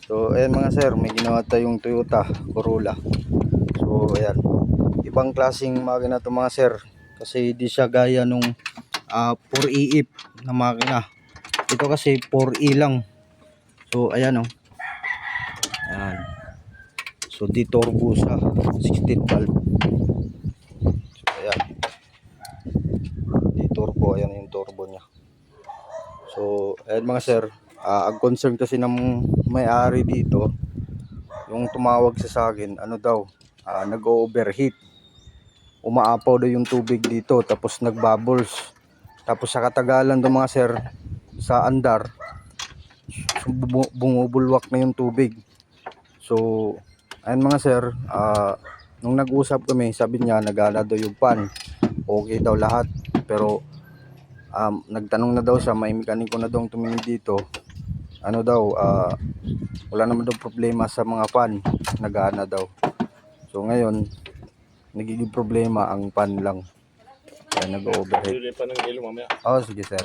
So ayan mga sir, may ginawa tayong Toyota Corolla. So ayan, ibang klaseng makina to mga sir, kasi di siya gaya nung 4EF na makina. Ito kasi 4E lang. So ayan, oh. Ayan. So di turbo sa 16 valve. So ayan, di turbo. Ayan yung turbo nya. So ayan mga sir, ang concern kasi ng may-ari dito, yung tumawag sa akin, ano daw, nag-overheat. Umaapaw daw yung tubig dito, tapos nagbubbles. Tapos sa katagalan daw mga sir, sa andar, bumubulwak na yung tubig. So ayun mga sir, nung nag-usap kami, sabi niya nagana daw yung pan, okay daw lahat. Pero nagtanong na daw siya, may mekaniko na daw tumingin dito, ano daw, wala naman daw problema sa mga pan, nagana daw. So ngayon nagiging problema ang pan lang, kaya nag-overheat. Oh sige sir,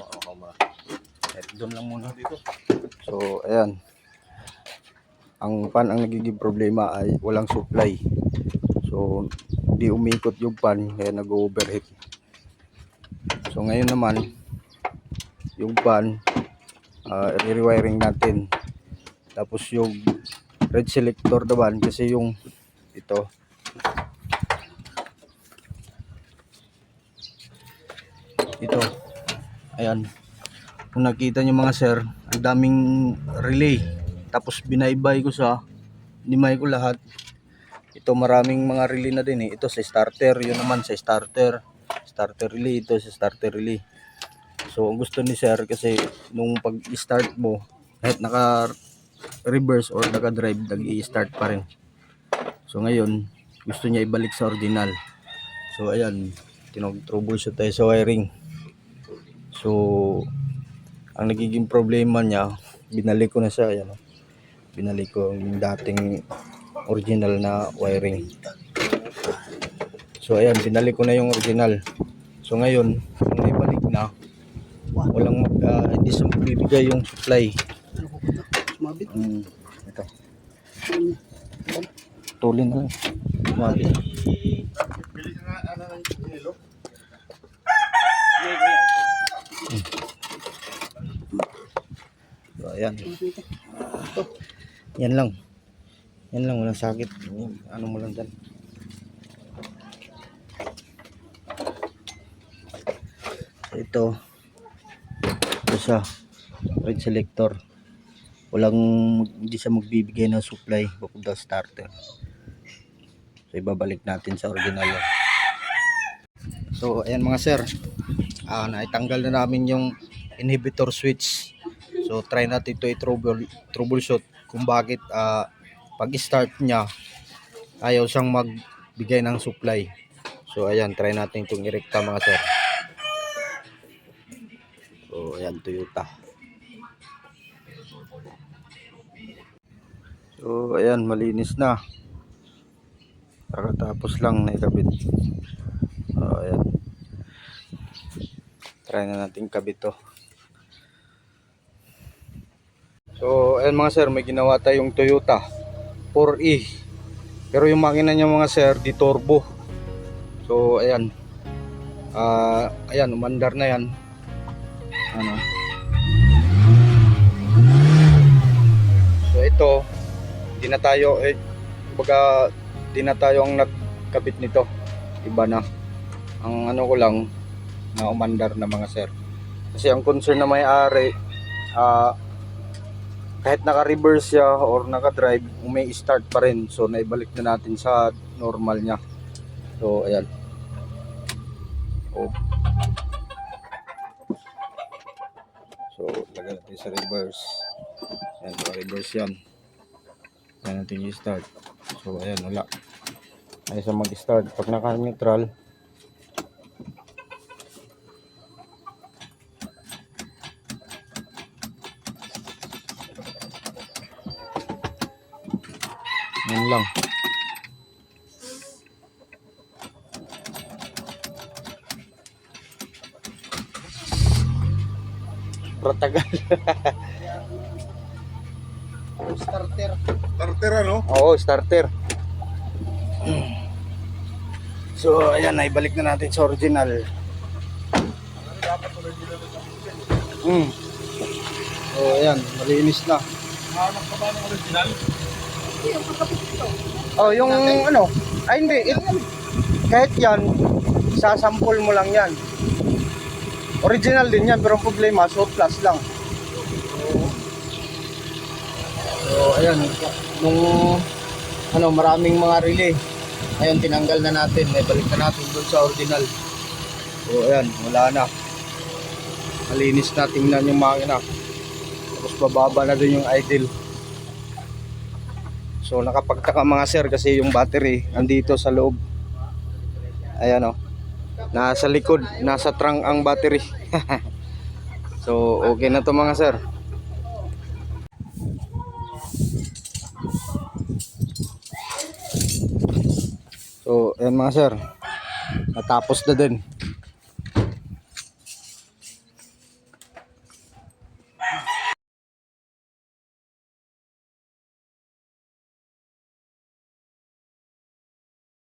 doon lang muna dito. So ayan, ang pan ang nagiging problema ay walang supply. So di umikot yung pan, kaya nag-overheat. So ngayon naman yung pan, i-rewiring natin. Tapos yung red selector naman, kasi yung ito, ayan, kung nakita nyo mga sir, ang daming relay. Tapos binaybay ko sa, nimay ko lahat. Ito maraming mga relay na din eh. Ito sa starter, yun naman sa starter relay, ito sa starter relay. So ang gusto ni sir, kasi nung pag start mo, kahit naka reverse or naka drive, nag-i-start pa rin. So ngayon gusto niya ibalik sa original. So ayan, tinog-troubleshoot tayo sa wiring. So ang nagiging problema niya, binalik ko na siya. Ayan, binalik ko yung dating original na wiring. So ayan, binalik ko na yung original. So ngayon kung naibalik na, walang hindi siya magbibigay yung supply. Ito tulin na lang. Sumabit. So ayan, yan lang walang sakit. Ano mo lang dyan. Ito sa red selector, hindi siya magbibigay ng supply bukod sa starter. So ibabalik natin sa original yan. So ayan mga sir, naitanggal na namin yung inhibitor switch. So try natin ito i-troubleshoot kung bakit pag start nya ayaw siyang magbigay ng supply. So ayan, try natin itong i-recta mga sir. So ayan, Toyota. So ayan, malinis na, kakatapos lang na ikabit. So ayan, try na natin kabit to. So ayan mga sir, may ginawa tayong Toyota 4E, pero yung makina niya mga sir di turbo. So ayan, ayan, umandar na yan. Ano, so ito, di na tayo di na tayo ang nagkabit nito, iba na. Ang ano ko lang, na umandar na mga sir, kasi ang concern na may-ari, kahit naka-reverse siya or naka-drive, may start pa rin. So naibalik na natin sa normal niya. So ayan, so lagyan natin sa reverse. Ayan, reverse yan. Ayan natin i-start. So ayan, wala, ay sa mag-start. Pag naka-neutral, yan lang. Pratagal. starter. Starter ano? Oo, starter. So, ayan, naibalik na natin sa original. Dapat original na So, ayan, malinis na. Hanap ka ba ng original? Oh, yung ano? Ay, hindi. Kahit yan, sasampol mo lang yan. Original din yan, pero ang problema, surplus lang. So, ayan. Nung, ano, maraming mga relay. Ayun, tinanggal na natin. Balik na natin doon sa original. So, ayan, wala na. Malinis na, tingnan yung makina. Tapos bababa na din yung idle. So nakapagtaka mga sir kasi yung battery andito sa loob. Ayan o. Nasa likod, nasa trunk ang battery. So okay na to mga sir. So ayan mga sir. Natapos na din.